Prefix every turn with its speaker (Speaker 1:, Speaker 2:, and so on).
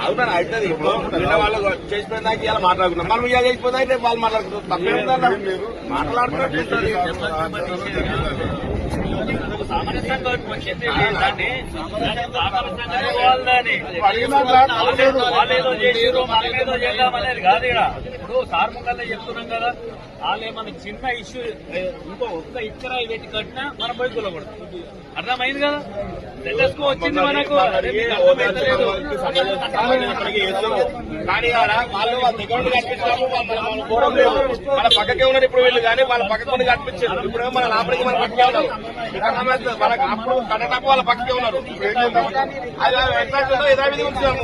Speaker 1: అవునా అవుతుంది. ఇప్పుడు నిన్న వాళ్ళు చేసిపోయిన దాకా ఇలా మాట్లాడుకున్నాం, మనం ఇలా చేసిపోతే అయితే వాళ్ళు మాట్లాడుకుంటారు. తప్పేముందన్నా మాట్లాడుతున్నట్టు
Speaker 2: సామరస్యంగా వచ్చింది. వాళ్ళేదో చేసిరో మనమేదో చేద్దామనేది కాదు. ఇక్కడ ఇప్పుడు సార్ముఖంగా చెప్తున్నాం కదా, వాళ్ళు ఏమన్నా చిన్న ఇష్యూ ఇంకో ఒక్క ఇక్కరాయి పెట్టి కట్టినా మనం పోయి కూలకూడదు. అర్థమైంది కదా, తెలుసుకో వచ్చింది మనకు.
Speaker 1: కానీ వాళ్ళు వాళ్ళ దగ్గర కనిపించాము, వాళ్ళ పక్కకే ఉన్నారు ఇప్పుడు వీళ్ళు. కానీ వాళ్ళ పక్కకు కనిపించారు. ఇప్పుడు మన లోపలికి మన పక్కకే ఉన్నారు. వాళ్ళకి అప్పుడు కట్టటప్పుడు వాళ్ళ పక్కకే ఉన్నారు. అది ఎట్లా యథావిధి ఉంటున్నాము.